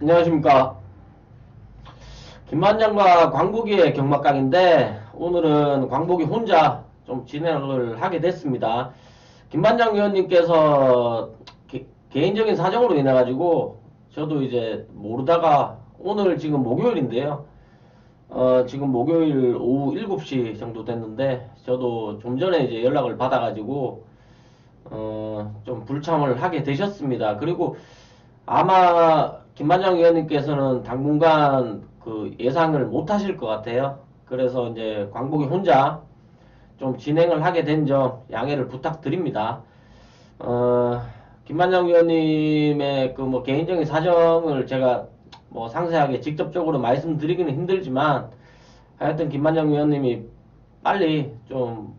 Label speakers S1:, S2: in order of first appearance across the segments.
S1: 안녕하십니까. 김만장과 광복이의 경막강인데 오늘은 광복이 혼자 좀 진행을 하게 됐습니다. 김만장 위원님께서 개인적인 사정으로 인해 가지고 저도 이제 모르다가 오늘 지금 목요일인데요. 지금 목요일 오후 7시 정도 됐는데 저도 좀 전에 이제 연락을 받아 가지고 좀 불참을 하게 되셨습니다. 그리고 아마 김만장 위원님께서는 당분간 그 예상을 못 하실 것 같아요. 그래서 이제 광복이 혼자 좀 진행을 하게 된 점 양해를 부탁드립니다. 김만장 위원님의 그 뭐 개인적인 사정을 제가 뭐 상세하게 직접적으로 말씀드리기는 힘들지만 하여튼 김만장 위원님이 빨리 좀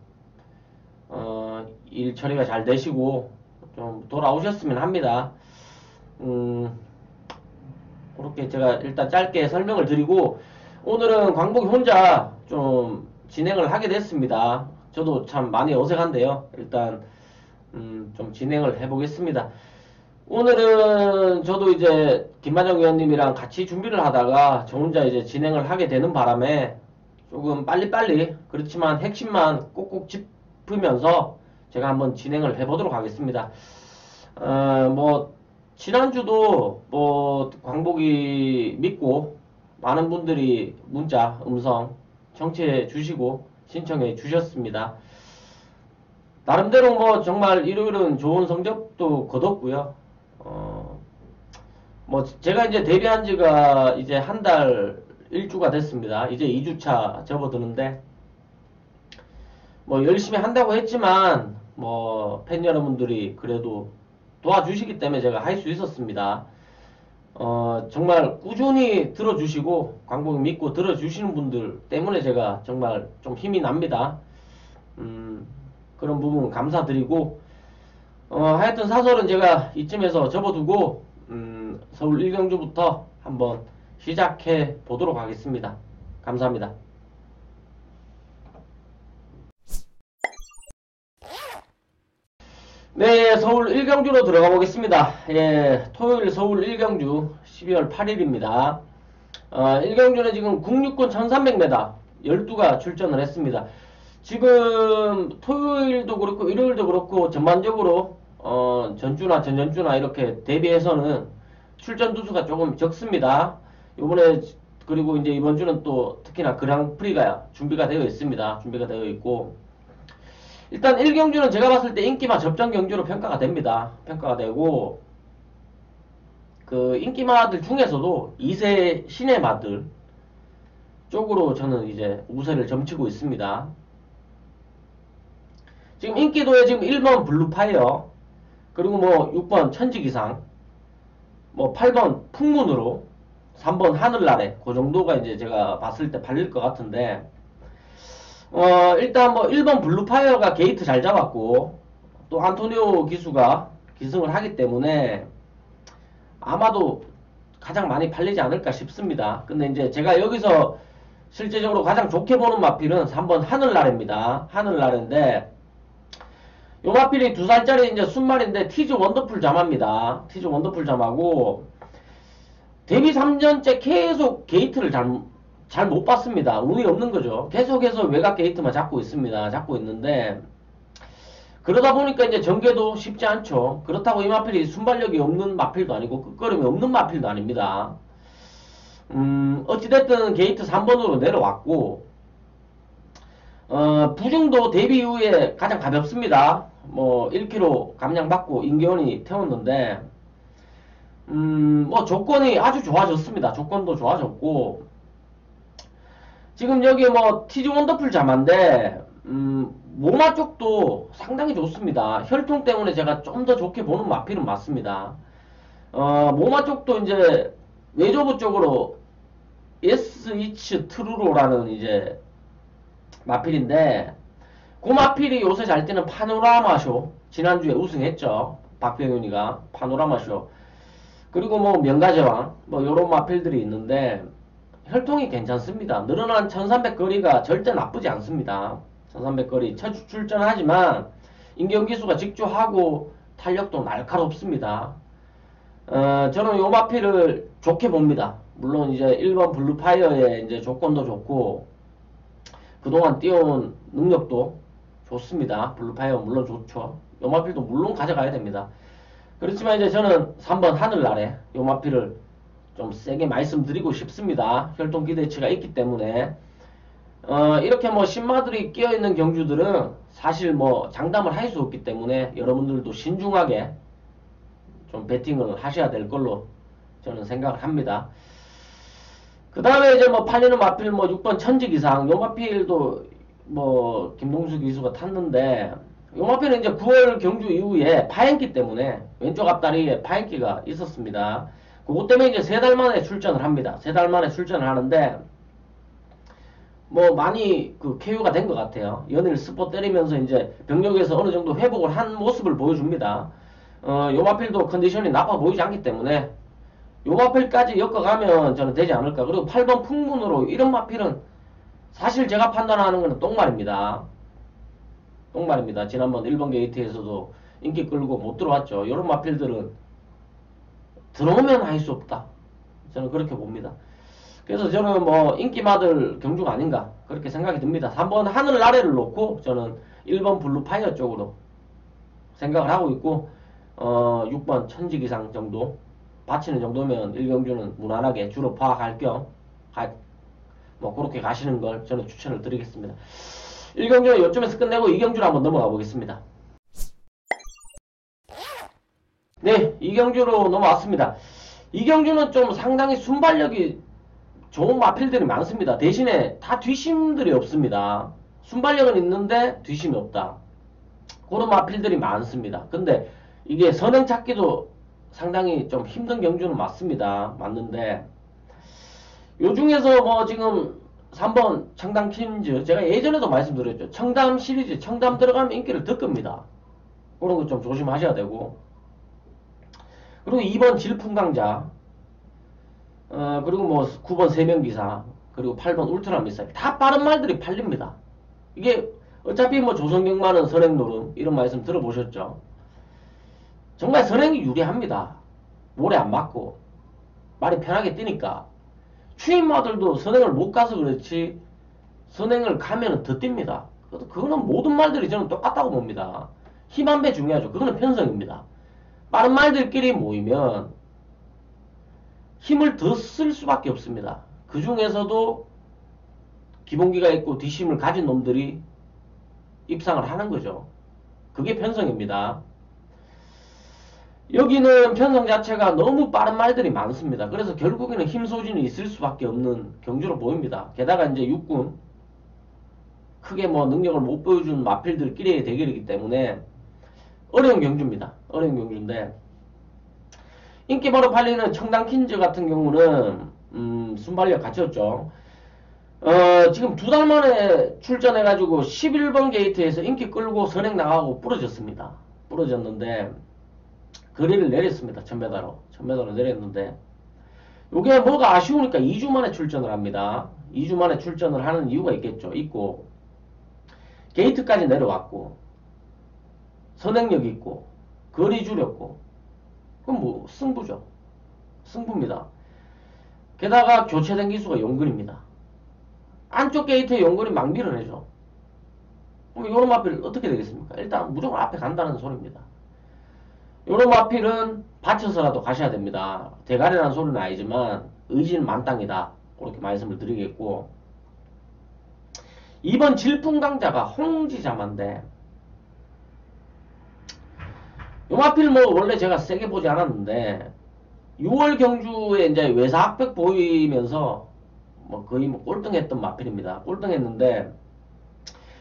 S1: 일 처리가 잘 되시고 좀 돌아오셨으면 합니다. 그렇게 제가 일단 짧게 설명을 드리고 오늘은 광복이 혼자 좀 진행을 하게 됐습니다. 저도 참 많이 어색한데요. 일단 좀 진행을 해보겠습니다. 오늘은 저도 이제 김만정 위원님이랑 같이 준비를 하다가 저 혼자 이제 진행을 하게 되는 바람에 조금 빨리빨리 그렇지만 핵심만 꼭꼭 짚으면서 제가 한번 진행을 해보도록 하겠습니다. 뭐 지난주도 뭐 광복이 믿고 많은 분들이 문자, 음성 청취해 주시고 신청해 주셨습니다. 나름대로 뭐 정말 일요일은 좋은 성적도 거뒀고요. 뭐 제가 이제 데뷔한 지가 이제 한 달 1주가 됐습니다. 이제 2주차 접어드는데 뭐 열심히 한다고 했지만 뭐 팬 여러분들이 그래도 도와주시기 때문에 제가 할 수 있었습니다. 정말 꾸준히 들어주시고 광복이 믿고 들어주시는 분들 때문에 제가 정말 좀 힘이 납니다. 그런 부분 감사드리고 하여튼 사설은 제가 이쯤에서 접어두고 서울 1경주부터 한번 시작해 보도록 하겠습니다. 감사합니다. 네, 서울 1경주로 들어가 보겠습니다. 예, 토요일 서울 1경주 12월 8일입니다. 1경주는 지금 국립권 1300m 12가 출전을 했습니다. 지금 토요일도 그렇고 일요일도 그렇고 전반적으로 전주나 전전주나 이렇게 대비해서는 출전 두수가 조금 적습니다. 요번에 그리고 이제 이번 주는 또 특히나 그랑프리가 준비가 되어 있습니다. 준비가 되어 있고 일단 1경주는 제가 봤을 때 인기마 접전 경주로 평가가 됩니다. 평가가 되고 그 인기마들 중에서도 2세 신의 마들 쪽으로 저는 이제 우세를 점치고 있습니다. 지금 인기도에 지금 1번 블루파이어 그리고 뭐 6번 천지기상 뭐 8번 풍문으로 3번 하늘나래 그 정도가 이제 제가 봤을 때 팔릴 것 같은데 일단 뭐 1번 블루파이어가 게이트 잘 잡았고 또 안토니오 기수가 기승을 하기 때문에 아마도 가장 많이 팔리지 않을까 싶습니다. 근데 이제 제가 여기서 실제적으로 가장 좋게 보는 마필은 3번 하늘나래입니다. 하늘나래인데 요 마필이 2살짜리 이제 순말인데 티즈 원더풀 잠합니다. 티즈 원더풀 잠하고 데뷔 3년째 계속 게이트를 잘 못 봤습니다. 운이 없는 거죠. 계속해서 외곽 게이트만 잡고 있습니다. 잡고 있는데 그러다 보니까 이제 전개도 쉽지 않죠. 그렇다고 이 마필이 순발력이 없는 마필도 아니고 끝걸음이 없는 마필도 아닙니다. 어찌됐든 게이트 3번으로 내려왔고 부중도 데뷔 이후에 가장 가볍습니다. 뭐 1kg 감량받고 임계원이 태웠는데 뭐 조건이 아주 좋아졌습니다. 조건도 좋아졌고 지금 여기 뭐 티즈 원더풀 자만데 모마 쪽도 상당히 좋습니다. 혈통 때문에 제가 좀 더 좋게 보는 마필은 맞습니다. 모마 쪽도 이제 외조부 쪽으로 SH 트루로라는 이제 마필인데 그 마필이 요새 잘 뛰는 파노라마쇼 지난주에 우승했죠. 박병윤이가 파노라마쇼 그리고 뭐 명가제왕 뭐 요런 마필들이 있는데 혈통이 괜찮습니다. 늘어난 1300 거리가 절대 나쁘지 않습니다. 1300 거리 첫 출전하지만 인경기수가 직조하고 탄력도 날카롭습니다. 저는 요 마필을 좋게 봅니다. 물론 이제 1번 블루파이어의 이제 조건도 좋고 그동안 띄워온 능력도 좋습니다. 블루파이어 물론 좋죠. 요마필도 물론 가져가야 됩니다. 그렇지만 이제 저는 3번 하늘나래 요마필을 좀 세게 말씀드리고 싶습니다. 혈통 기대치가 있기 때문에 이렇게 뭐 신마들이 끼어있는 경주들은 사실 뭐 장담을 할 수 없기 때문에 여러분들도 신중하게 좀 베팅을 하셔야 될 걸로 저는 생각을 합니다. 그 다음에 이제 뭐 팔리는 마필 뭐 6번 천직 이상 요 마필도 뭐 김동수 기수가 탔는데 요 마필은 이제 9월 경주 이후에 파행기 때문에 왼쪽 앞다리에 파행기가 있었습니다. 그것 때문에 이제 3달 만에 출전을 합니다. 3달 만에 출전을 하는데 뭐 많이 그 KO가 된 것 같아요. 연일 스포 때리면서 이제 병력에서 어느 정도 회복을 한 모습을 보여줍니다. 요마필도 컨디션이 나빠 보이지 않기 때문에 요마필까지 엮어가면 저는 되지 않을까. 그리고 8번 풍문으로 이런 마필은 사실 제가 판단하는 거는 똥말입니다. 똥말입니다. 지난번 1번 게이트에서도 인기 끌고 못 들어왔죠. 이런 마필들은 들어오면 할 수 없다. 저는 그렇게 봅니다. 그래서 저는 뭐 인기마들 경주가 아닌가 그렇게 생각이 듭니다. 3번 하늘 아래를 놓고 저는 1번 블루파이어 쪽으로 생각을 하고 있고 6번 천직 이상 정도 바치는 정도면 1경주는 무난하게 주로 파악할 겸 뭐 그렇게 가시는 걸 저는 추천을 드리겠습니다. 1경주는 요점에서 끝내고 2경주로 한번 넘어가 보겠습니다. 네, 2경주로 넘어왔습니다. 2경주는 좀 상당히 순발력이 좋은 마필들이 많습니다. 대신에 다 뒷심들이 없습니다. 순발력은 있는데 뒷심이 없다. 그런 마필들이 많습니다. 근데 이게 선행 찾기도 상당히 좀 힘든 경주는 맞습니다. 맞는데 요 중에서 뭐 지금 3번 청담 퀸즈 제가 예전에도 말씀드렸죠. 청담 시리즈 청담 들어가면 인기를 더 끕니다. 그런 거 좀 조심하셔야 되고 그리고 2번 질풍강자 그리고 뭐 9번 세명기사 그리고 8번 울트라 미사일 다 빠른 말들이 팔립니다. 이게 어차피 뭐 조선경마는 선행노름 이런 말씀 들어보셨죠? 정말 선행이 유리합니다. 모래 안 맞고 말이 편하게 뛰니까 추임마들도 선행을 못 가서 그렇지 선행을 가면 더 뜁니다. 그거는 모든 말들이 저는 똑같다고 봅니다. 힘 한 배 중요하죠. 그거는 편성입니다. 빠른 말들끼리 모이면 힘을 더 쓸 수밖에 없습니다. 그 중에서도 기본기가 있고 뒷심을 가진 놈들이 입상을 하는 거죠. 그게 편성입니다. 여기는 편성 자체가 너무 빠른 말들이 많습니다. 그래서 결국에는 힘 소진이 있을 수밖에 없는 경주로 보입니다. 게다가 이제 육군 크게 뭐 능력을 못 보여준 마필들끼리의 대결이기 때문에 어려운 경주입니다. 어려운 경주인데 인기 바로 팔리는 청담 퀸즈 같은 경우는 순발력 갖췄죠. 지금 2달 만에 출전해가지고 11번 게이트에서 인기 끌고 선행 나가고 부러졌습니다. 부러졌는데 거리를 내렸습니다. 1000m로. 1000m로 내렸는데 요게 뭐가 아쉬우니까 2주 만에 출전을 합니다. 2주 만에 출전을 하는 이유가 있겠죠. 있고 게이트까지 내려왔고 선행력 있고 거리 줄였고 그럼 뭐 승부죠. 승부입니다. 게다가 교체된 기수가 용근입니다. 안쪽 게이트에 용근이 막 밀어내죠. 그럼 요런 마필 어떻게 되겠습니까? 일단 무조건 앞에 간다는 소리입니다. 요런 마필은 받쳐서라도 가셔야 됩니다. 대가리라는 소리는 아니지만 의지는 만땅이다. 그렇게 말씀을 드리겠고 2번 질풍강자가 홍지자만데 요 마필 뭐 원래 제가 세게 보지 않았는데 6월 경주에 이제 외사악백 보이면서 뭐 거의 뭐 꼴등했던 마필입니다. 꼴등했는데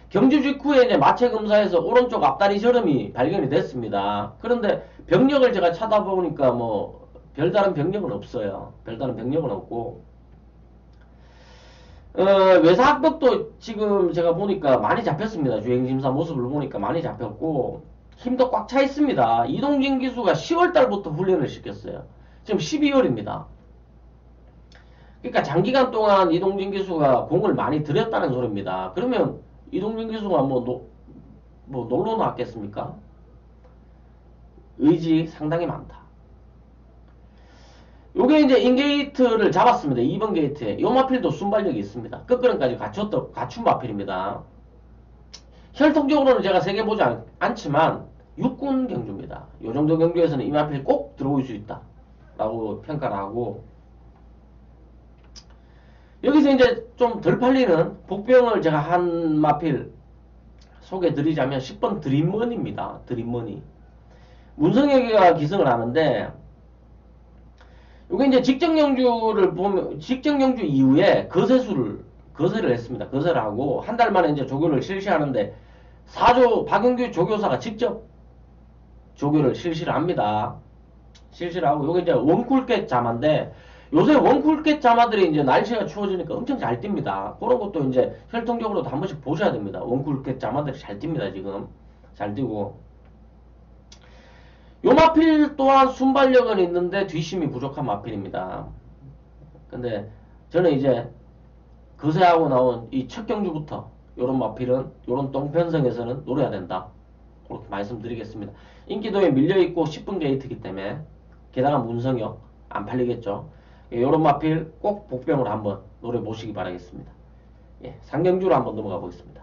S1: 경주 직후에 이제 마체 검사에서 오른쪽 앞다리 저름이 발견이 됐습니다. 그런데 병력을 제가 찾아보니까 뭐 별다른 병력은 없어요. 별다른 병력은 없고 외사악벽도 지금 제가 보니까 많이 잡혔습니다. 주행심사 모습을 보니까 많이 잡혔고 힘도 꽉 차 있습니다. 이동진 기수가 10월달부터 훈련을 시켰어요. 지금 12월입니다. 그러니까 장기간 동안 이동진 기수가 공을 많이 들였다는 소리입니다. 그러면 이동진 기수가 뭐 놀러 나왔겠습니까? 의지 상당히 많다. 요게 이제 인게이트를 잡았습니다. 2번 게이트에. 요 마필도 순발력이 있습니다. 끝걸음까지 갖춘 마필입니다. 혈통적으로는 제가 세게 보지 않지만 육군 경주입니다. 요 정도 경주에서는 이 마필 꼭 들어올 수 있다 라고 평가를 하고, 여기서 이제 좀 덜 팔리는 복병을 제가 한 마필 소개해 드리자면 10번 드림머니입니다. 드림머니. 문성혁이가 기승을 하는데, 요게 이제 직전경주를 보면, 직전경주 이후에 거세를 했습니다. 거세를 하고, 한 달 만에 이제 조교를 실시하는데, 박영규 조교사가 직접 조교를 실시를 합니다. 실시를 하고, 요게 이제 원쿨캣 자마인데, 요새 원쿨캣 자마들이 이제 날씨가 추워지니까 엄청 잘 뜁니다. 그런 것도 이제 혈통적으로도 한 번씩 보셔야 됩니다. 원쿨캣 자마들이 잘 뜁니다, 지금. 잘 뛰고. 요 마필 또한 순발력은 있는데 뒷심이 부족한 마필입니다. 근데 저는 이제 거세하고 나온 이 첫 경주부터 요런 마필은, 요런 똥편성에서는 노려야 된다. 그렇게 말씀드리겠습니다. 인기도에 밀려있고 10분 게이트이기 때문에, 게다가 문성혁 안 팔리겠죠. 요런 마필 꼭 복병으로 한번 노려보시기 바라겠습니다. 예, 상경주로 한번 넘어가 보겠습니다.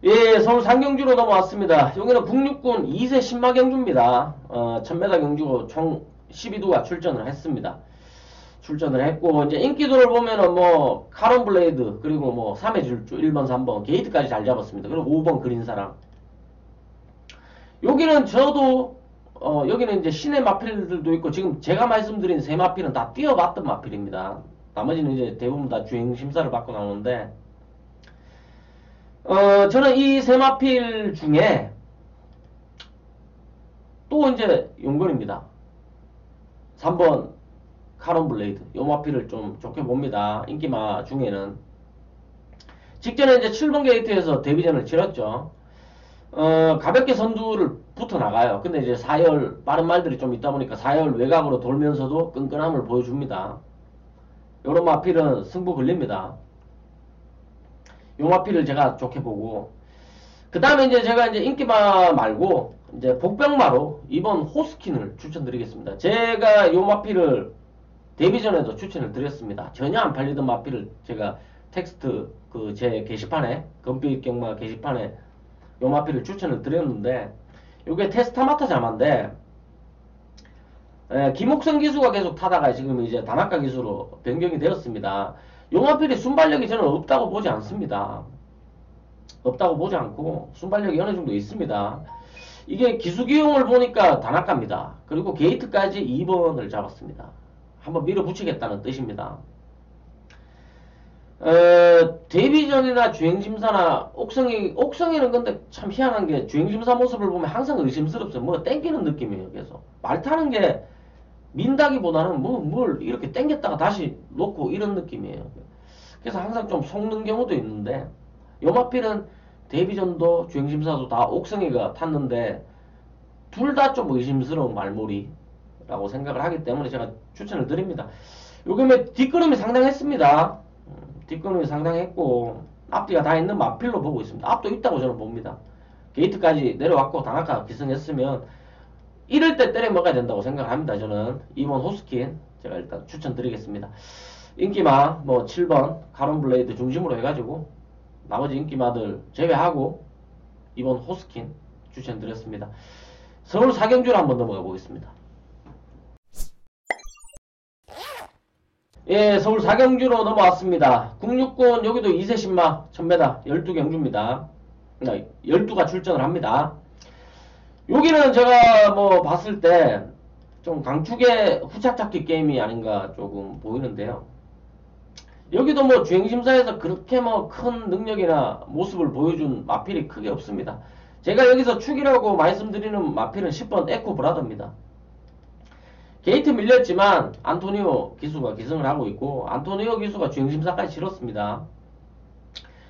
S1: 예, 서울 상경주로 넘어왔습니다. 여기는 국육군 2세 신마경주입니다. 1000m 경주 총 12두가 출전을 했습니다. 출전을 했고, 이제 인기도를 보면은 뭐, 카론 블레이드, 그리고 뭐, 3회 질주, 1번, 3번, 게이트까지 잘 잡았습니다. 그리고 5번 그린사랑. 여기는 저도, 여기는 이제 신의 마필들도 있고, 지금 제가 말씀드린 세 마필은 다 뛰어봤던 마필입니다. 나머지는 이제 대부분 다 주행심사를 받고 나오는데, 저는 이 세 마필 중에, 또 이제 용건입니다. 3번, 카론 블레이드. 요 마필을 좀 좋게 봅니다. 인기마 중에는. 직전에 이제 7번 게이트에서 데뷔전을 치렀죠. 가볍게 선두를 붙어 나가요. 근데 이제 4열, 빠른 말들이 좀 있다 보니까 4열 외곽으로 돌면서도 끈끈함을 보여줍니다. 요런 마필은 승부 걸립니다. 요 마필을 제가 좋게 보고, 그 다음에 이제 제가 이제 인기마 말고, 이제 복병마로 이번 호스킨을 추천드리겠습니다. 제가 요 마필을 데뷔전에도 추천을 드렸습니다. 전혀 안 팔리던 마필을 제가 텍스트 제 게시판에, 금빛 경마 게시판에 요 마필을 추천을 드렸는데, 요게 테스타마타 자마인데, 김옥성 기수가 계속 타다가 지금 이제 다나카 기수로 변경이 되었습니다. 요 마필이 순발력이 저는 없다고 보지 않습니다. 없다고 보지 않고 순발력이 어느 정도 있습니다. 이게 기수기용을 보니까 다나카입니다. 그리고 게이트까지 2번을 잡았습니다. 한번 밀어붙이겠다는 뜻입니다. 데뷔전이나 주행심사나 옥성이는 근데 참 희한한 게 주행심사 모습을 보면 항상 의심스럽어요. 뭐 땡기는 느낌이에요. 계속 말 타는 게 민다기보다는 뭘 이렇게 땡겼다가 다시 놓고 이런 느낌이에요. 그래서 항상 좀 속는 경우도 있는데, 요 마필은 데뷔전도 주행심사도 다 옥성이가 탔는데 둘 다 좀 의심스러운 말몰이라고 생각을 하기 때문에 제가 추천을 드립니다. 요즘에 뒷걸음이 상당했습니다. 뒷걸음이 상당했고 앞뒤가 다 있는 마필로 보고 있습니다. 앞도 있다고 저는 봅니다. 게이트까지 내려왔고 다나카 기승했으면 이럴 때 때려 먹어야 된다고 생각을 합니다. 저는 이번 호스킨 제가 일단 추천드리겠습니다. 인기마 뭐 7번 카론 블레이드 중심으로 해가지고 나머지 인기마들 제외하고 이번 호스킨 추천드렸습니다. 서울 사경주로 한번 넘어가 보겠습니다. 예, 서울 사경주로 넘어왔습니다. 국육군 여기도 2세 신마 1000m 12경주입니다. 12가 출전을 합니다. 여기는 제가 뭐 봤을 때 좀 강축의 후착잡기 게임이 아닌가 조금 보이는데요. 여기도 뭐 주행심사에서 그렇게 뭐 큰 능력이나 모습을 보여준 마필이 크게 없습니다. 제가 여기서 축이라고 말씀드리는 마필은 10번 에코 브라더입니다. 게이트 밀렸지만 안토니오 기수가 기승을 하고 있고, 안토니오 기수가 주행심사까지 치렀습니다.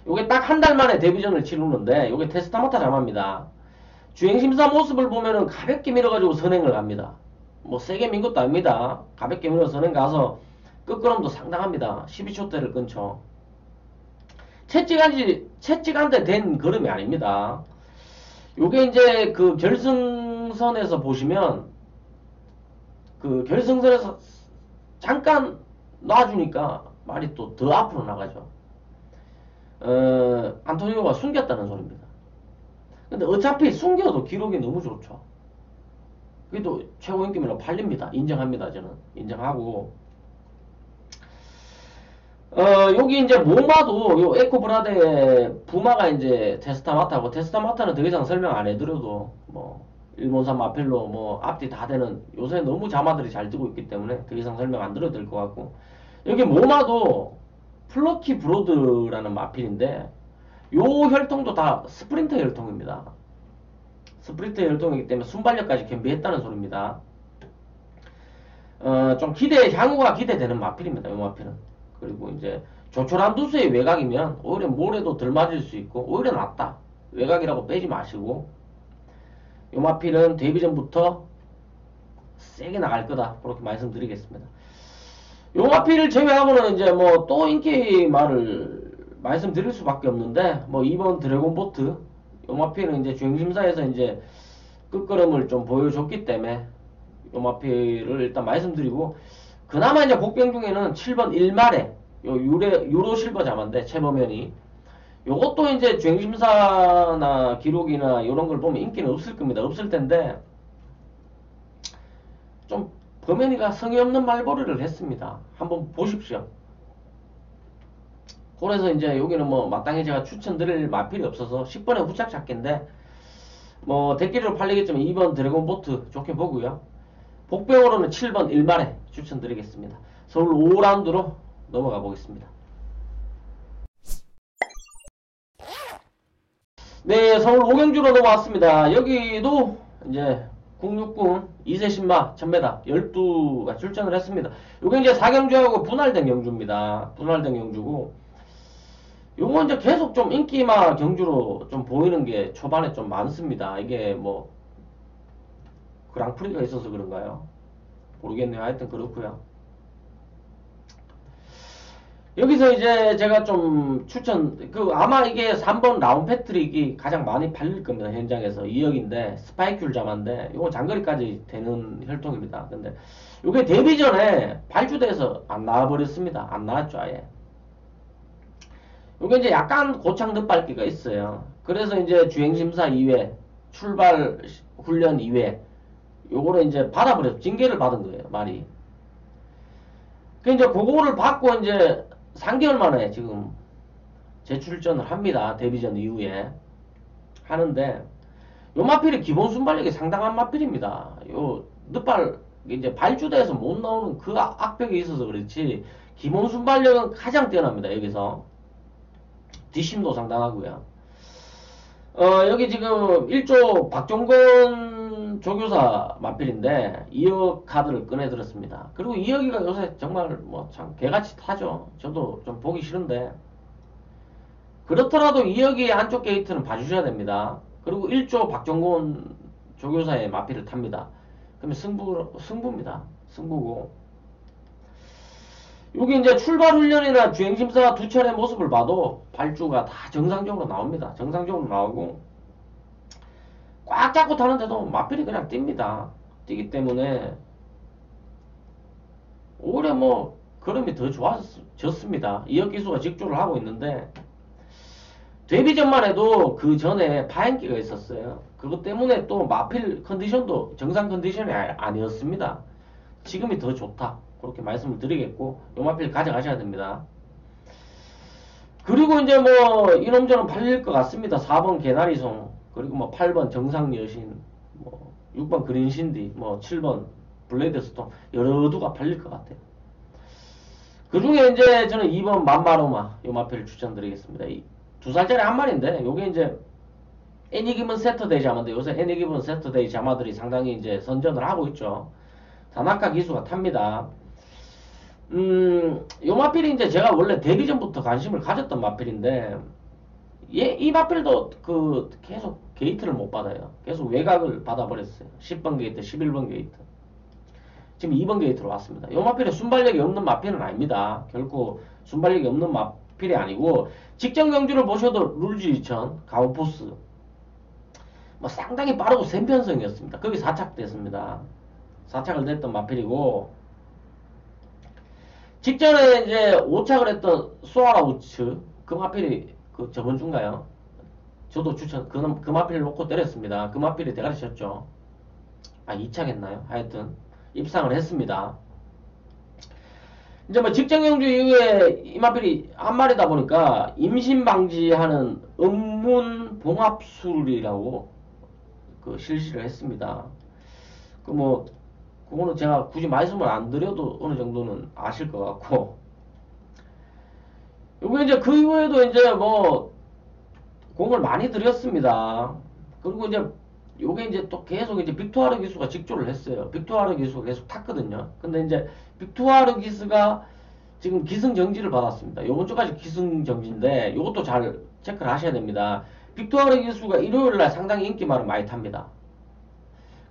S1: 요게 딱 한 달 만에 데뷔전을 치르는데 요게 테스타마타 자마입니다. 주행심사 모습을 보면은 가볍게 밀어가지고 선행을 갑니다. 뭐 세게 민 것도 아닙니다. 가볍게 밀어 선행 가서 끝걸음도 상당합니다. 12초대를 끊죠. 채찍한데 된 걸음이 아닙니다. 요게 이제 그 결승선에서 보시면 그 결승선에서 잠깐 놔주니까 말이 또 더 앞으로 나가죠. 안토니오가 숨겼다는 소리입니다. 근데 어차피 숨겨도 기록이 너무 좋죠. 그래도 최고 인기면로 팔립니다. 인정합니다. 저는 인정하고 여기 이제 모마도 요 에코브라데의 부마가 이제 테스타마타고, 테스타마타는 더 이상 설명 안 해드려도 뭐 일본산 마펠로 뭐 앞뒤 다 되는, 요새 너무 자마들이 잘 뜨고 있기 때문에 더 이상 설명 안 드려도 될 것 같고, 여기 모마도 플러키 브로드라는 마필인데 요 혈통도 다 스프린터 혈통입니다. 스프린터 혈통이기 때문에 순발력까지 겸비했다는 소리입니다. 좀 향후가 기대되는 마필입니다. 요 마필은. 그리고 이제 조촐한 두수의 외곽이면 오히려 모래도 덜 맞을 수 있고 오히려 낫다. 외곽이라고 빼지 마시고, 요 마필은 데뷔 전부터 세게 나갈 거다. 그렇게 말씀드리겠습니다. 요 마필을 제외하고는 이제 뭐 또 인기 말을 말씀드릴 수밖에 없는데, 뭐 2번 드래곤보트, 요 마필은 이제 주행심사에서 이제 끝걸음을 좀 보여줬기 때문에 요 마필을 일단 말씀드리고, 그나마 이제 복병 중에는 7번 1마레 요 유로 실버 자마인데 최범현이, 요것도 이제 주행심사나 기록이나 이런 걸 보면 인기는 없을 겁니다. 없을 텐데 좀 범현이가 성의 없는 말벌이를 했습니다. 한번 보십시오. 그래서 이제 여기는 뭐 마땅히 제가 추천드릴 마필이 없어서 10번에 후착 잡기인데, 뭐 대끼리로 팔리겠지만 2번 드래곤보트 좋게 보고요. 복병으로는 7번 1마레 추천드리겠습니다. 서울 5라운드로 넘어가 보겠습니다. 네, 서울 5경주로 넘어왔습니다. 여기도 이제 국육군 2세 신마 1000m 12가 출전을 했습니다. 요게 이제 4경주하고 분할된 경주입니다. 분할된 경주고, 요거 이제 계속 좀 인기마 경주로 좀 보이는 게 초반에 좀 많습니다. 이게 뭐 그랑프리가 있어서 그런가요? 모르겠네요. 하여튼 그렇고요. 여기서 이제 제가 좀 아마 이게 3번 라운 패트릭이 가장 많이 팔릴 겁니다. 현장에서 2억인데 스파이큐를 잡았는데 이거 장거리까지 되는 혈통입니다. 근데 이게 데뷔 전에 발주돼서 안 나와버렸습니다. 안 나왔죠, 아예. 이게 이제 약간 고착 늦밟기가 있어요. 그래서 이제 주행심사 2회, 출발 훈련 2회, 요거를 이제 받아버렸어. 징계를 받은 거예요, 말이. 그 이제 그거를 받고 이제 3개월 만에 지금 재출전을 합니다. 데뷔전 이후에 하는데, 요 마필이 기본 순발력이 상당한 마필입니다. 요 늦발 이제 발주대에서 못 나오는 그 악벽이 있어서 그렇지 기본 순발력은 가장 뛰어납니다. 여기서 뒷심도 상당하고요. 여기 지금 1조 박종건 조교사 마필인데 2억 카드를 꺼내 들었습니다. 그리고 2억이가 요새 정말 뭐 참 개같이 타죠. 저도 좀 보기 싫은데, 그렇더라도 2억이 안쪽 게이트는 봐주셔야 됩니다. 그리고 1조 박종건 조교사의 마필을 탑니다. 그러면 승부입니다. 승부고, 여기 이제 출발 훈련이나 주행심사 두 차례 모습을 봐도 발주가 다 정상적으로 나옵니다. 정상적으로 나오고 꽉 잡고 타는데도 마필이 그냥 뜁니다. 뛰기 때문에 오히려 뭐 걸음이 더 좋아졌습니다. 이역 기수가 직조를 하고 있는데, 데뷔 전만 해도 그 전에 파행기가 있었어요. 그것 때문에 또 마필 컨디션도 정상 컨디션이 아니었습니다. 지금이 더 좋다. 그렇게 말씀을 드리겠고, 요 마필 가져가셔야 됩니다. 그리고 이제 뭐 이놈저놈 팔릴 것 같습니다. 4번 개나리송, 그리고 뭐 8번 정상여신, 뭐 6번 그린신디, 뭐 7번 블레이드스톤, 여러 두가 팔릴 것 같아요. 그 중에 이제 저는 2번 만마로마 요 마필을 추천드리겠습니다. 2살짜리 한 마리인데, 요게 이제 애니기분 세터데이 자마인데, 요새 애니기분 세터데이 자마들이 상당히 이제 선전을 하고 있죠. 다나카 기수가 탑니다. 요 마필이 이제 제가 원래 데뷔 전부터 관심을 가졌던 마필인데, 이 마필도 계속 게이트를 못 받아요. 계속 외곽을 받아버렸어요. 10번 게이트, 11번 게이트. 지금 2번 게이트로 왔습니다. 요 마필이 순발력이 없는 마필은 아닙니다. 결코 순발력이 없는 마필이 아니고, 직전 경주를 보셔도 룰지2000, 가오포스 뭐 상당히 빠르고 센편성이었습니다. 거기 4착 됐습니다. 4착을 냈던 마필이고, 직전에 이제 5착을 했던 소아라우츠, 그 마필이 저번 주인가요? 저도 추천, 그 마필을 놓고 때렸습니다. 그 마필이 대가리 쳤죠. 아, 2착 했나요? 하여튼, 입상을 했습니다. 이제 뭐 직전 경주 이후에 이 마필이 한 마리다 보니까 임신 방지하는 응문 봉합술이라고 실시를 했습니다. 그거는 제가 굳이 말씀을 안 드려도 어느 정도는 아실 것 같고, 요거 이제 그 이후에도 이제 뭐 공을 많이 들였습니다. 그리고 이제 요게 이제 또 계속 이제 빅토아르 기수가 직조를 했어요. 빅토아르 기수가 계속 탔거든요. 근데 이제 빅토아르 기수가 지금 기승정지를 받았습니다. 요번 주까지 기승정지인데 요것도 잘 체크를 하셔야 됩니다. 빅토아르 기수가 일요일날 상당히 인기말을 많이 탑니다.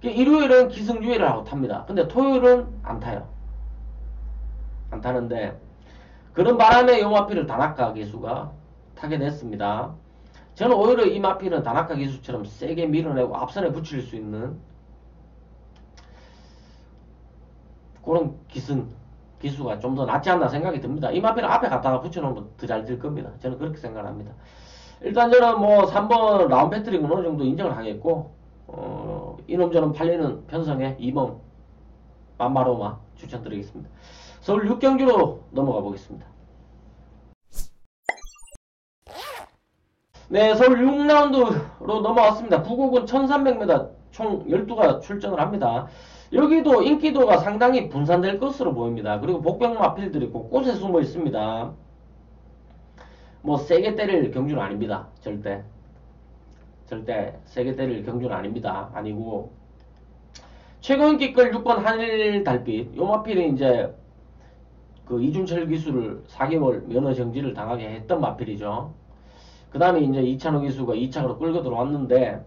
S1: 일요일은 기승유예를 하고 탑니다. 근데 토요일은 안 타요. 안 타는데 그런 바람에 요 마필을 다나카 기수가 타게 됐습니다. 저는 오히려 이 마필은 다나카 기수처럼 세게 밀어내고 앞선에 붙일 수 있는 그런 기수가 좀 더 낫지 않나 생각이 듭니다. 이 마필은 앞에 갖다가 붙여놓으면 더 잘 될 겁니다. 저는 그렇게 생각합니다. 일단 저는 뭐 3번 라운 패트릭은 어느 정도 인정을 하겠고, 이놈 저놈 팔리는 편성에 2번 맘마로마 추천드리겠습니다. 서울 6경주로 넘어가 보겠습니다. 네, 서울 6라운드로 넘어왔습니다. 부곡은 1300m 총 12가 출전을 합니다. 여기도 인기도가 상당히 분산될 것으로 보입니다. 그리고 복병 마필들이 곳곳에 숨어 있습니다. 뭐 세게 때릴 경주는 아닙니다. 절대 세게 때릴 경주는 아닙니다. 아니고 최고 인기끌 6번 한일 달빛, 요 마필이 이제 그 이준철 기수를 4개월 면허 정지를 당하게 했던 마필이죠. 그 다음에 이제 이찬호 기수가 2착으로 끌고 들어왔는데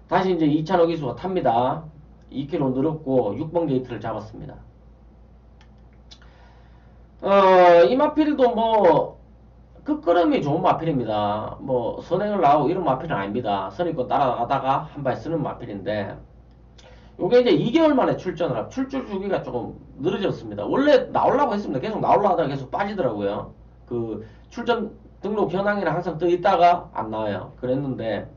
S1: 다시 이제 이찬호 기수가 탑니다. 2km 늘었고 6번 게이트를 잡았습니다. 이 마필도 뭐 끝걸음이 좋은 마필입니다. 뭐 선행을 나오고 이런 마필은 아닙니다. 선입권 따라가다가 한 발 쓰는 마필인데 요게 이제 2개월 만에 출전을 출줄 주기가 조금 늘어졌습니다. 원래 나오려고 했습니다. 계속 나오려고 하다가 계속 빠지더라고요. 그 출전 등록 현황이랑 항상 떠 있다가 안 나와요. 그랬는데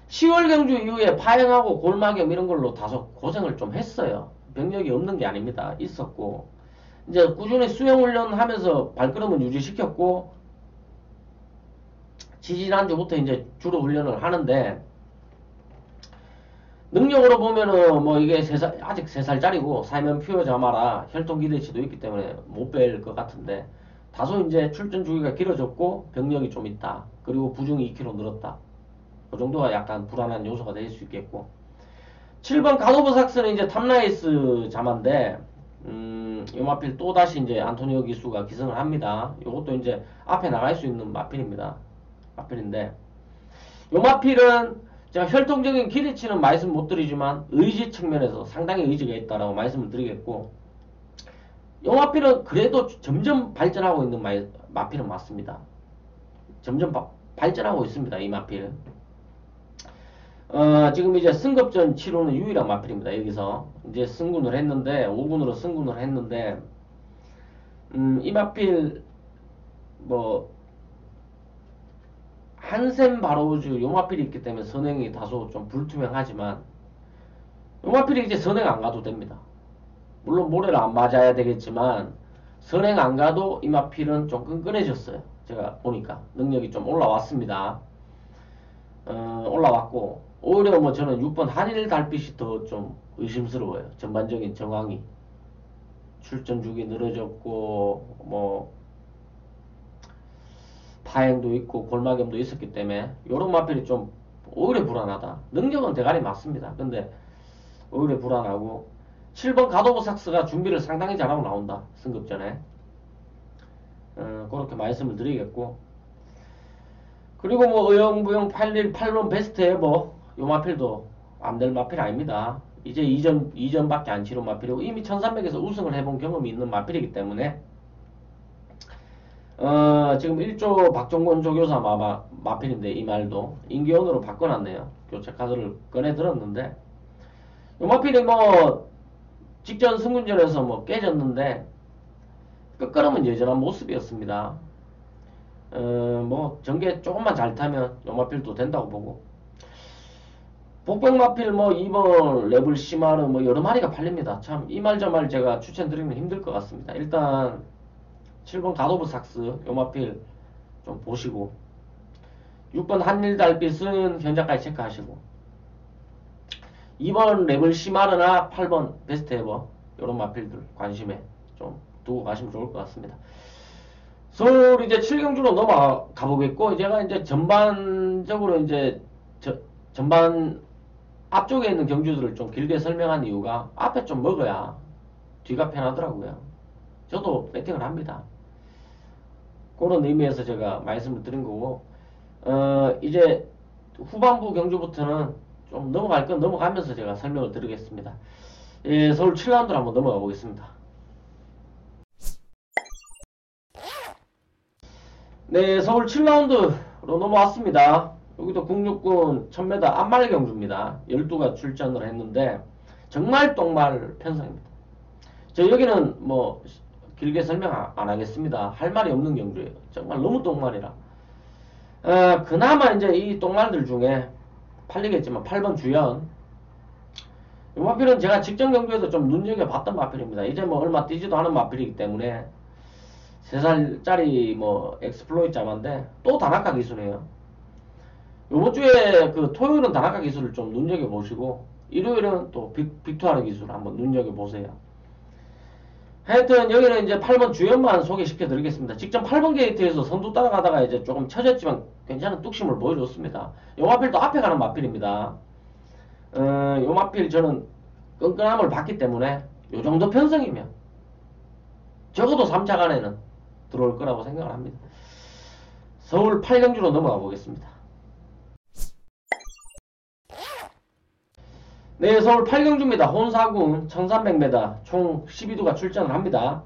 S1: 10월 경주 이후에 파행하고 골마겸 이런 걸로 다소 고생을 좀 했어요. 병력이 없는 게 아닙니다. 있었고 이제 꾸준히 수영훈련 하면서 발걸음은 유지시켰고 지지난주부터 이제 주로 훈련을 하는데 능력으로 보면은 뭐 이게 아직 3살짜리고 사면 퓨어자마라 혈통 기대치도 있기 때문에 못 뺄 것 같은데 다소 이제 출전 주기가 길어졌고 병력이 좀 있다. 그리고 부중이 2kg 늘었다. 그 정도가 약간 불안한 요소가 될 수 있겠고 7번 갓오브 삭스는 이제 탑라이스 자마인데 요 마필 또다시 이제 안토니오 기수가 기승을 합니다. 요것도 이제 앞에 나갈 수 있는 마필입니다. 마필인데 요 마필은 제가 혈통적인 기대치는 말씀 못 드리지만 의지 측면에서 상당히 의지가 있다라고 말씀을 드리겠고 요 마필은 그래도 점점 발전하고 있는 마필은 맞습니다. 점점 발전하고 있습니다. 이 마필. 지금 이제 승급전 치료는 유일한 마필입니다. 여기서 이제 승군을 했는데 5군으로 승군을 했는데 이 마필 뭐 한샘 바로우즈 요 마필이 있기 때문에 선행이 다소 좀 불투명하지만 요 마필이 이제 선행 안 가도 됩니다. 물론 모래를 안 맞아야 되겠지만 선행 안 가도 이 마필은 좀 끈끈해졌어요. 제가 보니까 능력이 좀 올라왔습니다. 올라왔고 오히려 뭐 저는 6번 한일 달빛이 더 좀 의심스러워요. 전반적인 정황이 출전 주기 늘어졌고 뭐 파행도 있고 골마겸도 있었기 때문에 요런 마필이 좀 오히려 불안하다. 능력은 대가리 맞습니다. 근데 오히려 불안하고 7번 갓오브 삭스가 준비를 상당히 잘하고 나온다. 승급전에 그렇게 말씀을 드리겠고 그리고 뭐 의형부형 8번 베스트 에버 요 마필도 안 될 마필 아닙니다. 이제 2전밖에 안 치른 마필이고 이미 1300에서 우승을 해본 경험이 있는 마필이기 때문에 지금 1조 박종권 조교사 마필인데 이 말도 인기원으로 바꿔놨네요. 교체 카드를 꺼내 들었는데 요마필이 뭐 직전 승군전에서 뭐 깨졌는데 끝걸음은 여전한 모습이었습니다. 뭐 전개 조금만 잘 타면 요마필도 된다고 보고, 복병마필 뭐 2번 레블 시마르 뭐 여러 마리가 팔립니다. 참 이 말 저 말 제가 추천드리면 힘들 것 같습니다. 일단 7번 가도브 삭스 요마필 좀 보시고, 6번 한일 달빛은 현장까지 체크하시고, 2번 레벨 시마르나 8번 베스트 에버 이런 마필들 관심에 좀 두고 가시면 좋을 것 같습니다. 서울 이제 7경주로 넘어가 보겠고, 제가 이제 전반적으로 이제 전반 앞쪽에 있는 경주들을 좀 길게 설명한 이유가 앞에 좀 먹어야 뒤가 편하더라고요. 저도 배팅을 합니다. 그런 의미에서 제가 말씀을 드린 거고, 이제 후반부 경주부터는 좀 넘어갈 건 넘어가면서 제가 설명을 드리겠습니다. 예, 서울 7라운드로 한번 넘어가 보겠습니다. 네, 서울 7라운드로 넘어왔습니다. 여기도 국육군 1000m 앞말 경주입니다. 12가 출전을 했는데 정말 똥말 편성입니다. 저 여기는 뭐 길게 설명 안 하겠습니다. 할 말이 없는 경주예요. 정말 너무 똥말이라. 그나마 이제 이 똥말들 중에 팔리겠지만 8번 주연, 이 마필은 제가 직전 경주에서 좀 눈여겨봤던 마필입니다. 이제 뭐 얼마 뛰지도 않은 마필이기 때문에 3살짜리 뭐 엑스플로이 자만데 또 다나카 기술이에요. 요번 주에 그 토요일은 다나카 기술을 좀 눈여겨보시고, 일요일은 또 빅투아르 기술 한번 눈여겨보세요. 하여튼 여기는 이제 8번 주연만 소개시켜 드리겠습니다. 직전 8번 게이트에서 선두 따라가다가 이제 조금 처졌지만 괜찮은 뚝심을 보여줬습니다. 요 마필도 앞에 가는 마필입니다. 요 마필 저는 끈끈함을 봤기 때문에 요 정도 편성이면 적어도 3차 간에는 들어올 거라고 생각을 합니다. 서울 8경주로 넘어가 보겠습니다. 네, 서울 8경주입니다. 혼사군 1300m 총 12두가 출전을 합니다.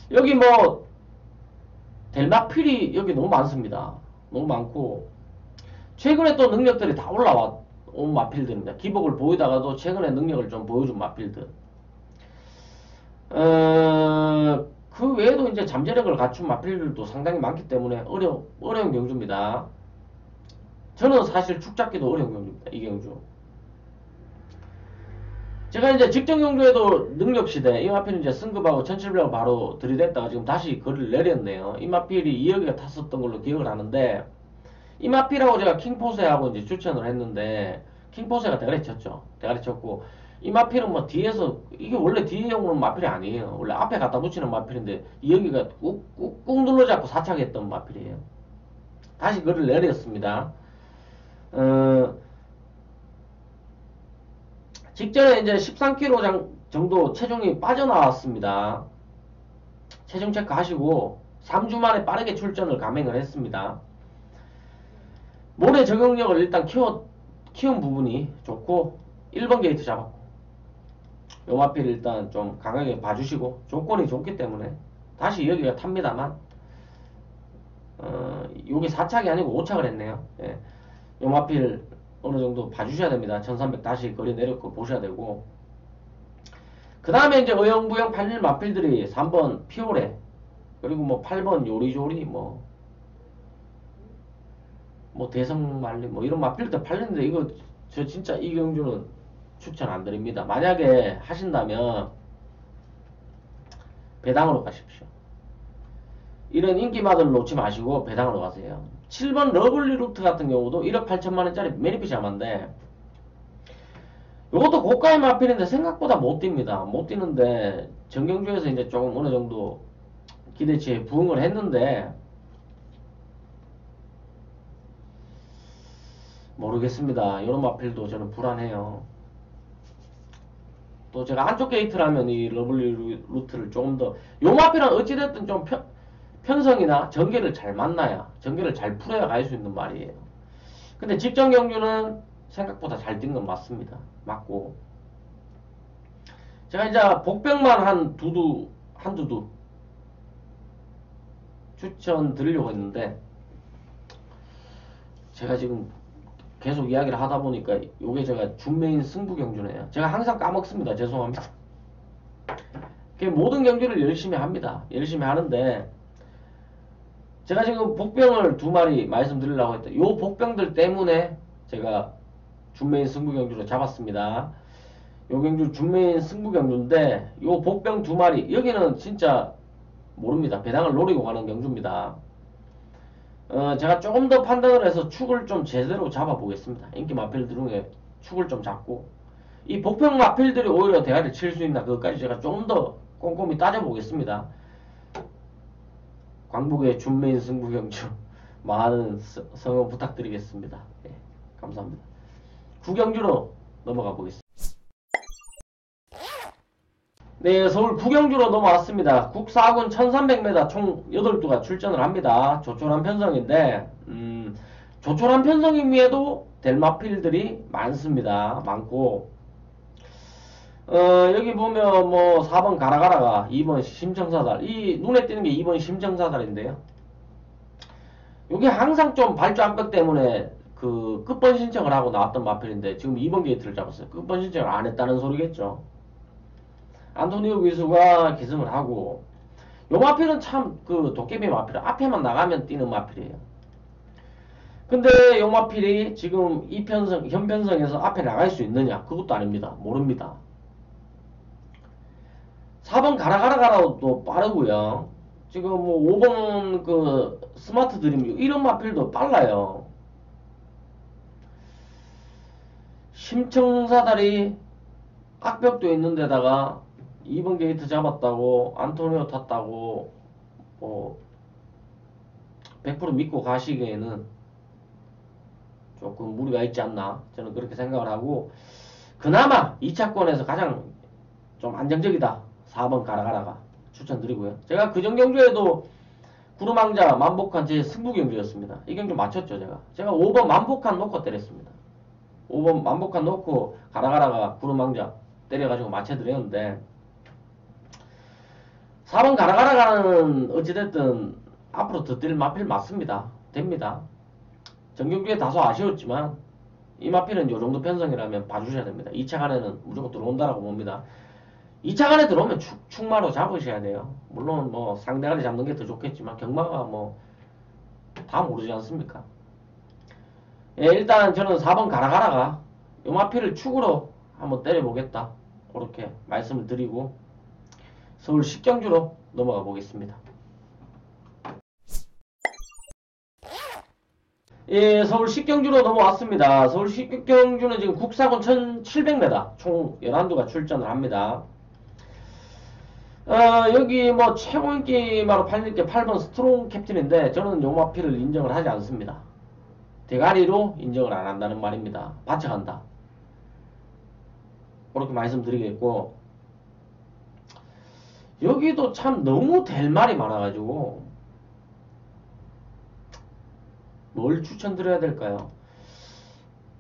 S1: 여기 뭐 델마필이 여기 너무 많습니다. 너무 많고 최근에 또 능력들이 다 올라온 마필들입니다. 기복을 보이다가도 최근에 능력을 좀 보여준 마필들. 그 외에도 이제 잠재력을 갖춘 마필들도 상당히 많기 때문에 어려운 경주입니다. 저는 사실 축 잡기도 어려운 경주입니다. 이 경주. 제가 이제 직전 경주에도 능력시대 이 마필은 이제 승급하고 1700을 바로 들이댔다가 지금 다시 거리를 내렸네요. 이 마필이 2여기가 탔었던 걸로 기억을 하는데, 이 마필하고 제가 킹포세하고 이제 추천을 했는데 킹포세가 대가리 쳤죠. 대가리 쳤고, 이 마필은 뭐 뒤에서, 이게 원래 뒤에 오는 마필이 아니에요. 원래 앞에 갖다 붙이는 마필인데 2여기가 꾹꾹 눌러잡고 사착했던 마필이에요. 다시 거리를 내렸습니다. 직전에 이제 13kg 정도 체중이 빠져나왔습니다. 체중 체크 하시고 3주 만에 빠르게 출전을 감행을 했습니다. 모래 적응력을 일단 키운 부분이 좋고 1번 게이트 잡았고, 요마필 일단 좀 강하게 봐주시고 조건이 좋기 때문에 다시 여기가 탑니다만, 요게 4착이 아니고 5착을 했네요. 예. 요마필 어느 정도 봐주셔야 됩니다. 1300 다시 거리 내렸고 보셔야 되고, 그 다음에 이제 어영부영 팔릴 마필들이 3번 피오레, 그리고 뭐 8번 요리조리, 뭐 대성말리 뭐 이런 마필들 팔리는데, 이거 저 진짜 이 경주는 추천 안 드립니다. 만약에 하신다면 배당으로 가십시오. 이런 인기마들 놓지 마시고 배당으로 가세요. 7번 러블리 루트 같은 경우도 1억 8천만원짜리 매니피 자만데, 이것도 고가의 마필인데 생각보다 못 뜁니다. 못 뛰는데 정경주에서 이제 조금 어느 정도 기대치에 부응을 했는데 모르겠습니다. 이런 마필도 저는 불안해요. 또 제가 안쪽 게이트라면 이 러블리 루트를 조금 더, 요 마필은 어찌됐든 좀 편성이나 전개를 잘 만나야, 전개를 잘 풀어야 갈 수 있는 말이에요. 근데 직전 경주는 생각보다 잘 뛴 건 맞습니다. 맞고, 제가 이제 복병만 한두 두 추천 드리려고 했는데, 제가 지금 계속 이야기를 하다 보니까 요게 제가 준메인 승부 경주네요. 제가 항상 까먹습니다. 죄송합니다. 모든 경주를 열심히 합니다. 열심히 하는데 제가 지금 복병을 두 마리 말씀드리려고 했다. 요 복병들 때문에 제가 준메인 승부 경주로 잡았습니다. 요 경주 준메인 승부 경주인데 요 복병 두 마리 여기는 진짜 모릅니다. 배당을 노리고 가는 경주입니다. 제가 조금 더 판단을 해서 축을 좀 제대로 잡아보겠습니다. 인기 마필들 중에 축을 좀 잡고 이 복병 마필들이 오히려 대가리를 칠 수 있나 그것까지 제가 조금 더 꼼꼼히 따져보겠습니다. 광복의 준메인 승부 경주 많은 성원 부탁드리겠습니다. 예, 감사합니다. 구경주로 넘어가 보겠습니다. 네, 서울 구경주로 넘어왔습니다. 국사군 1300m 총 8두가 출전을 합니다. 조촐한 편성인데 조촐한 편성임에도 될 마필들이 많습니다. 많고 여기 보면 뭐 4번 가라가라가 2번 심청사달 이 눈에 띄는 게 2번 심청사달인데요. 이게 항상 좀 발주 압박 때문에 그 끝번 신청을 하고 나왔던 마필인데 지금 2번 게이트를 잡았어요. 끝번 신청을 안 했다는 소리겠죠. 안토니오 기수가 기승을 하고 요 마필은 참 그 도깨비 마필 앞에만 나가면 뛰는 마필이에요. 근데 요 마필이 지금 이 편성 현편성에서 앞에 나갈 수 있느냐 그것도 아닙니다. 모릅니다. 4번 가라가라가라도 빠르고요. 지금 뭐 5번 그 스마트 드림 이런 마필도 빨라요. 심청사다리 악벽도 있는 데다가 2번 게이트 잡았다고 안토니오 탔다고 뭐 100% 믿고 가시기에는 조금 무리가 있지 않나 저는 그렇게 생각을 하고 그나마 2차권에서 가장 좀 안정적이다 4번 가라가라가 추천드리고요. 제가 그전 경주에도 구름왕자 만복한 제 승부 경주였습니다. 이 경주 맞췄죠. 제가 5번 만복한 놓고 때렸습니다. 5번 만복한 놓고 가라가라가 구름왕자 때려가지고 맞춰드렸는데 4번 가라가라가는 어찌됐든 앞으로 더 뛸 마필 맞습니다. 됩니다. 전경주에 다소 아쉬웠지만 이 마필은 요정도 편성이라면 봐주셔야 됩니다. 2차간에는 무조건 들어온다라고 봅니다. 2차간에 들어오면 축마로 잡으셔야 돼요. 물론 뭐 상대간에 잡는 게 더 좋겠지만 경마가 뭐 다 모르지 않습니까? 예, 일단 저는 4번 가라가라가 요 마필을 축으로 한번 때려보겠다 그렇게 말씀을 드리고 서울 식경주로 넘어가 보겠습니다. 예, 서울 식경주로 넘어왔습니다. 서울 식경주는 지금 국사군 1700m 총 11두가 출전을 합니다. 여기 뭐 최고 인기마로 팔릴 게 8번 스트롱 캡틴인데 저는 요 마필을 인정을 하지 않습니다. 대가리로 인정을 안 한다는 말입니다. 바쳐간다. 그렇게 말씀드리겠고 여기도 참 너무 될 말이 많아가지고 뭘 추천드려야 될까요?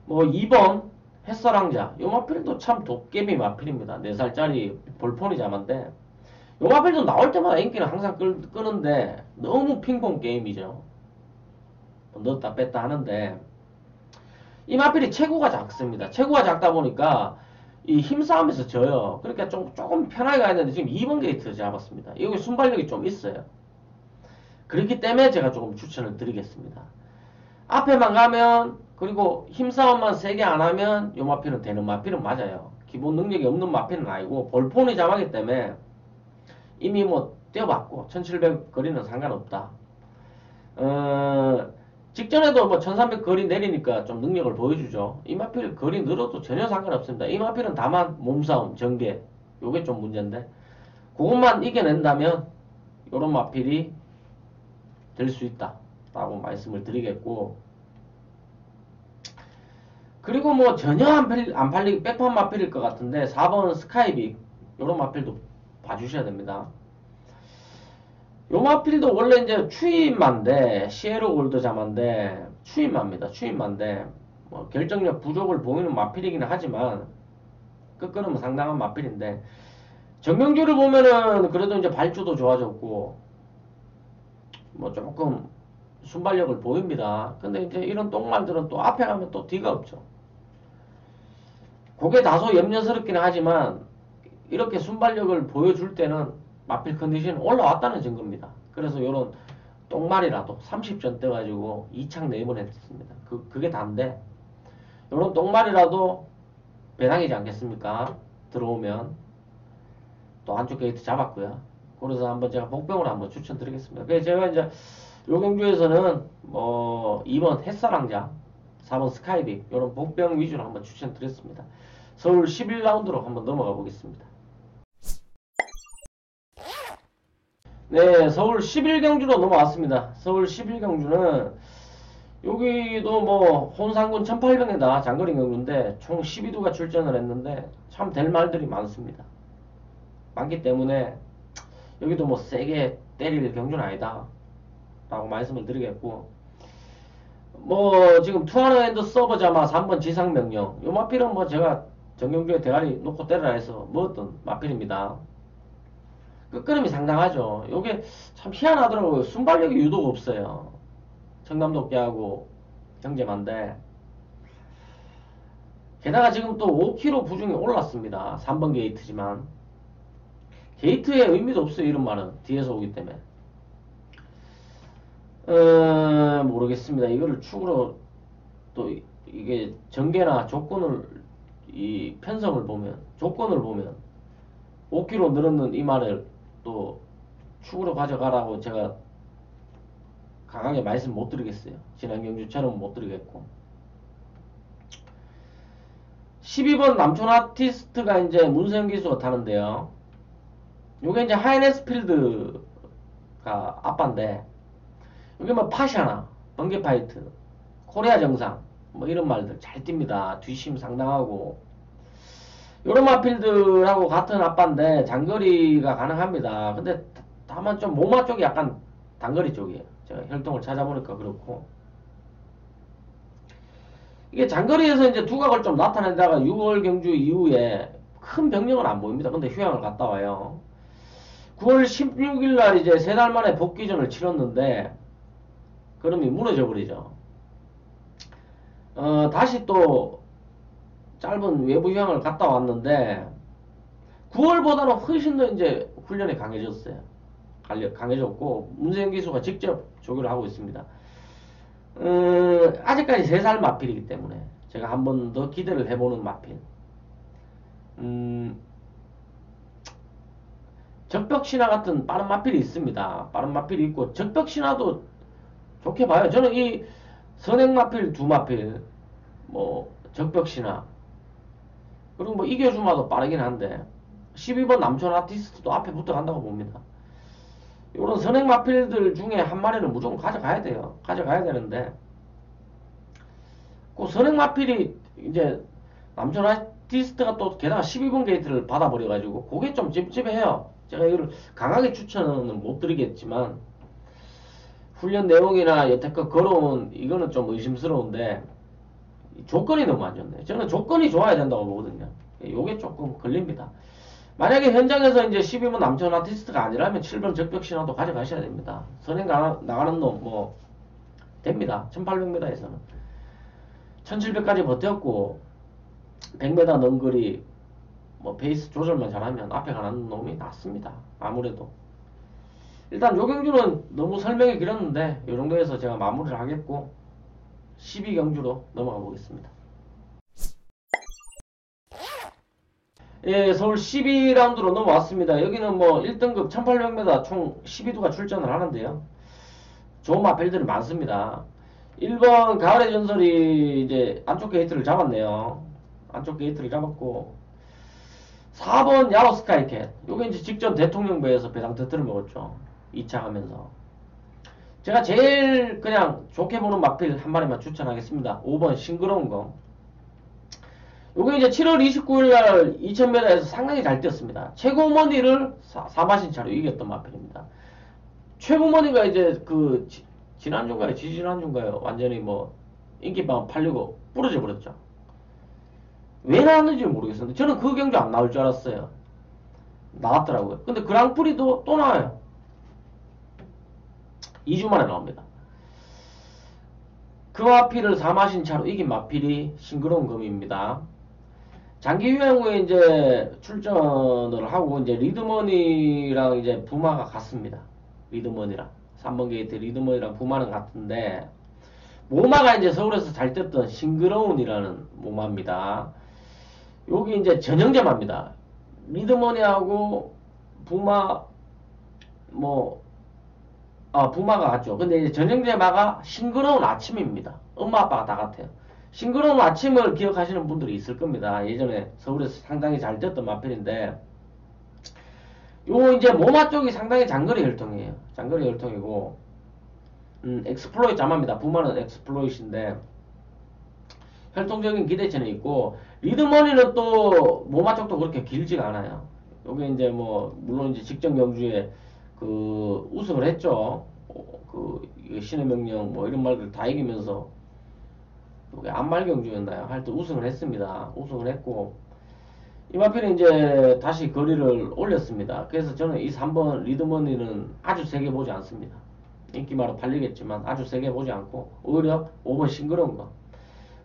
S1: 뭐 2번 햇살왕자 요 마필도 참 도깨비 마필입니다. 4살짜리 볼포니 자만데 요 마필도 나올 때마다 인기는 항상 끄는데 너무 핑퐁 게임이죠. 넣었다 뺐다 하는데 이 마필이 체구가 작습니다. 체구가 작다 보니까 이 힘싸움에서 져요. 그러니까 조금 편하게 가야 되는데 지금 2번 게이트 잡았습니다. 여기 순발력이 좀 있어요. 그렇기 때문에 제가 조금 추천을 드리겠습니다. 앞에만 가면 그리고 힘싸움만 세게 안하면 요 마필은 되는 마필은 맞아요. 기본 능력이 없는 마필은 아니고 볼폰이 자마기 때문에 이미 뭐 뛰어봤고 1700 거리는 상관없다. 직전에도 뭐 1300 거리 내리니까 좀 능력을 보여주죠. 이 마필 거리 늘어도 전혀 상관없습니다. 이 마필은 다만 몸싸움, 전개 요게 좀 문제인데 그것만 이겨낸다면 요런 마필이 될 수 있다 라고 말씀을 드리겠고 그리고 뭐 전혀 안 팔리기 백판 마필일 것 같은데 4번 스카이빅 요런 마필도 봐주셔야 됩니다. 요 마필도 원래 이제 추임만데 시에로 골드 자만데 추임마입니다. 추임마인데 뭐 결정력 부족을 보이는 마필이긴 하지만 끝끊으면 상당한 마필인데 정경주를 보면은 그래도 이제 발주도 좋아졌고 뭐 조금 순발력을 보입니다. 근데 이제 이런 똥말들은 또 앞에 가면 또 뒤가 없죠. 그게 다소 염려스럽긴 하지만 이렇게 순발력을 보여줄 때는 마필 컨디션이 올라왔다는 증거입니다. 그래서 요런 똥말이라도 30전 떠가지고 2창 4번 했습니다. 그게 단데 요런 똥말이라도 배당이지 않겠습니까? 들어오면 또 한쪽 게이트 잡았고요. 그래서 한번 제가 복병으로 한번 추천드리겠습니다. 그래서 제가 이제 요 경주에서는 뭐 2번 햇사랑자, 4번 스카이빅 요런 복병 위주로 한번 추천드렸습니다. 서울 11라운드로 한번 넘어가 보겠습니다. 네, 서울 11경주로 넘어왔습니다. 서울 11경주는 여기도 뭐 혼상군 1800에다 장거리 경주인데 총 12두가 출전을 했는데 참 될 말들이 많습니다. 많기 때문에 여기도 뭐 세게 때릴 경주는 아니다 라고 말씀을 드리겠고, 뭐 지금 투하너 앤드 서버자마 3번 지상명령 요 마필은 뭐 제가 정경주에 대가리 놓고 때려라 해서 먹었던 마필입니다. 끝걸음이 상당하죠. 요게 참 희한하더라고요. 순발력이 유독 없어요. 청남도끼하고 경제만데, 게다가 지금 또 5km 부중이 올랐습니다. 3번 게이트지만 게이트에 의미도 없어요. 이런 말은 뒤에서 오기 때문에 모르겠습니다. 이거를 축으로 또 이게 전개나 조건을 이 편성을 보면 조건을 보면 5km 늘었는 이 말을 또 축으로 가져가라고 제가 강하게 말씀 못 드리겠어요. 지난 경주처럼 못 드리겠고, 12번 남촌 아티스트가 이제 문세영 기수가 타는데요. 요게 이제 하이네스 필드가 아빠인데, 여기 뭐 파샤나, 번개 파이트, 코리아 정상 뭐 이런 말들 잘 띱니다. 뒷심 상당하고 요런 마필들하고 같은 아빠인데 장거리가 가능합니다. 근데 다만 좀 모마 쪽이 약간 단거리 쪽이에요. 제가 혈통을 찾아보니까 그렇고, 이게 장거리에서 이제 두각을 좀 나타낸다가 6월 경주 이후에 큰 병력은 안 보입니다. 근데 휴양을 갔다 와요. 9월 16일 날 이제 3달 만에 복귀전을 치렀는데 그럼이 무너져 버리죠. 다시 또 짧은 외부 휴양을 갔다 왔는데 9월보다는 훨씬 더 이제 훈련이 강해졌어요. 강해졌고 문세영 기수가 직접 조교를 하고 있습니다. 아직까지 3살 마필이기 때문에 제가 한 번 더 기대를 해보는 마필. 적벽신화 같은 빠른 마필이 있습니다. 빠른 마필이 있고 적벽신화도 좋게 봐요. 저는 이 선행마필, 두마필, 뭐 적벽신화 그리고 뭐 이겨주마도 빠르긴 한데 12번 남촌 아티스트도 앞에 붙어 간다고 봅니다. 이런 선행마필들 중에 한 마리는 무조건 가져가야 돼요. 가져가야 되는데 그 선행마필이 이제 남촌 아티스트가 또 게다가 12번 게이트를 받아버려가지고 그게 좀 찝찝해요. 제가 이걸 강하게 추천은 못 드리겠지만 훈련 내용이나 여태껏 걸어온 이거는 좀 의심스러운데 조건이 너무 안 좋네. 저는 조건이 좋아야 된다고 보거든요. 요게 조금 걸립니다. 만약에 현장에서 이제 12번 남천 아티스트가 아니라면 7번 적벽신화도 가져가셔야 됩니다. 선행 나가는 놈 뭐 됩니다. 1800m에서는 1700까지 버텼고 100m 넘거리 뭐 페이스 조절만 잘하면 앞에 가는 놈이 낫습니다. 아무래도 일단 요 경주는 너무 설명이 길었는데 이 정도에서 제가 마무리를 하겠고 12경주로 넘어가 보겠습니다. 예, 서울 12라운드로 넘어왔습니다. 여기는 뭐 1등급 1800m 총 12두가 출전을 하는데요. 좋은 마필들이 많습니다. 1번 가을의 전설이 이제 안쪽 게이트를 잡았네요. 안쪽 게이트를 잡았고 4번 야로 스카이캣 요게 이제 직전 대통령배에서 배당 터트려 먹었죠. 2차 하면서 제가 제일 그냥 좋게 보는 마필 한 마리만 추천하겠습니다. 5번 싱그러운 거. 요게 이제 7월 29일날 2000m에서 상당히 잘 뛰었습니다. 최고머니를 사마신차로 이겼던 마필입니다. 최고머니가 이제 그 지난주인가요? 지지난주인가요? 완전히 뭐 인기빵 팔리고 부러져 버렸죠. 왜 나왔는지 모르겠었는데 저는 그 경주 안 나올 줄 알았어요. 나왔더라고요. 근데 그랑프리도 또 나와요. 2주 만에 나옵니다. 그 마필을 4마신 차로 이긴 마필이 싱그러운 금입니다. 장기 휴양 후에 이제 출전을 하고 이제 리드머니랑 이제 부마가 같습니다. 리드머니랑 3번 게이트 리드머니랑 부마는 같은데 모마가 이제 서울에서 잘 떴던 싱그러운이라는 모마입니다. 여기 이제 전형제마입니다. 리드머니하고 부마 부마가 같죠. 근데 이제 전형제마가 싱그러운 아침입니다. 엄마 아빠가 다 같아요. 싱그러운 아침을 기억하시는 분들이 있을 겁니다. 예전에 서울에서 상당히 잘 됐던 마필인데 요 이제 모마 쪽이 상당히 장거리 혈통이에요. 장거리 혈통이고 엑스플로잇 자마입니다. 부마는 엑스플로잇인데 혈통적인 기대치는 있고 리드머니는 또 모마 쪽도 그렇게 길지가 않아요. 요게 이제 물론 이제 직전 경주에 그 우승을 했죠. 신의 명령 이런 말들 다 이기면서 요게 안말 경주였나요? 하여튼 우승을 했습니다. 우승을 했고 이 마필은 이제 다시 거리를 올렸습니다. 그래서 저는 이 3번 리드머니는 아주 세게 보지 않습니다. 인기마로 팔리겠지만 아주 세게 보지 않고 오히려 5번 싱그러운 거.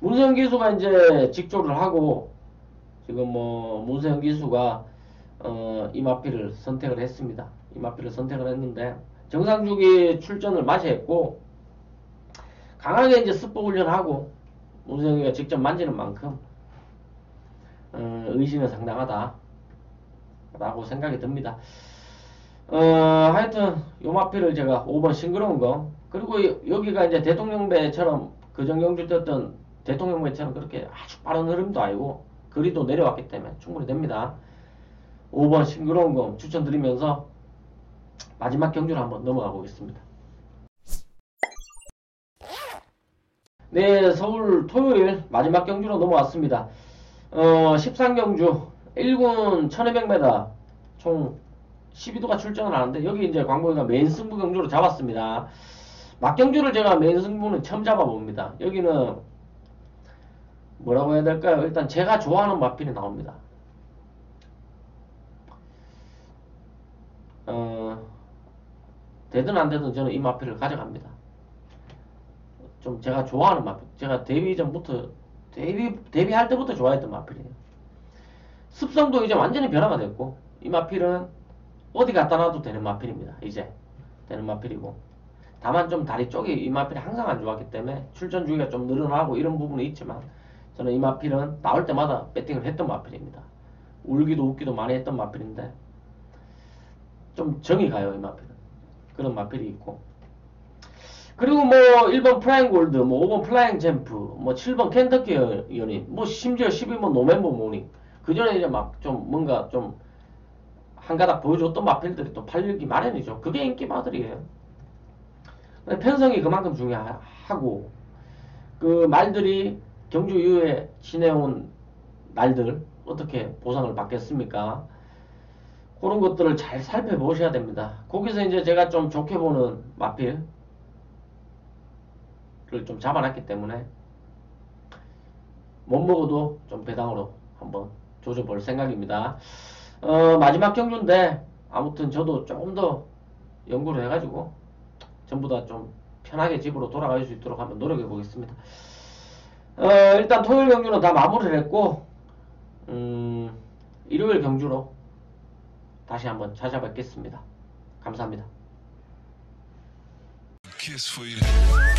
S1: 문세영 기수가 이제 직조를 하고 지금 문세영 기수가 이 마필을 선택을 했습니다. 이 마필을 선택을 했는데 정상주기 출전을 맞이했고 강하게 이제 스포 훈련하고 문세영이가 직접 만지는 만큼 의지는 상당하다 라고 생각이 듭니다. 하여튼 요 마필을 제가 5번 싱그러운 거 그리고 여기가 이제 대통령배처럼 그전경주 떴던 대통령배처럼 그렇게 아주 빠른 흐름도 아니고 거리도 내려왔기 때문에 충분히 됩니다. 5번 싱그러운 거 추천드리면서 마지막 경주로 한번 넘어가 보겠습니다. 네, 서울 토요일 마지막 경주로 넘어왔습니다. 13경주 1군 1200m 총 12도가 출전을 하는데 여기 이제 광고이가 메인 승부 경주로 잡았습니다. 막경주를 제가 메인 승부는 처음 잡아봅니다. 여기는 뭐라고 해야 될까요? 일단 제가 좋아하는 마필이 나옵니다. 되든 안 되든 저는 이 마필을 가져갑니다. 좀 제가 좋아하는 마필. 제가 데뷔 전부터 데뷔할 때부터 좋아했던 마필이에요. 습성도 이제 완전히 변화가 됐고 이 마필은 어디 갖다 놔도 되는 마필입니다. 이제 되는 마필이고 다만 좀 다리 쪽이 이 마필이 항상 안 좋았기 때문에 출전 주기가 좀 늘어나고 이런 부분이 있지만 저는 이 마필은 나올 때마다 배팅을 했던 마필입니다. 울기도 웃기도 많이 했던 마필인데 좀 정이 가요. 이 마필은 그런 마필이 있고 그리고 1번 프라잉 골드 5번 플라잉 잼프 7번 켄터키 연인 심지어 12번 노멤버 모닝 그 전에 이제 막 좀 뭔가 좀 한가닥 보여줬던 마필들이 또 팔리기 마련이죠. 그게 인기마들이에요. 근데 편성이 그만큼 중요하고 그 말들이 경주 이후에 지내온 날들 어떻게 보상을 받겠습니까? 그런 것들을 잘 살펴보셔야 됩니다. 거기서 이제 제가 좀 좋게 보는 마필을 좀 잡아놨기 때문에 못 먹어도 좀 배당으로 한번 조져볼 생각입니다. 마지막 경주인데 아무튼 저도 조금 더 연구를 해가지고 전부 다 좀 편하게 집으로 돌아갈 수 있도록 한번 노력해 보겠습니다. 일단 토요일 경주는 다 마무리를 했고 일요일 경주로 다시 한번 찾아뵙겠습니다. 감사합니다. Kiss for you.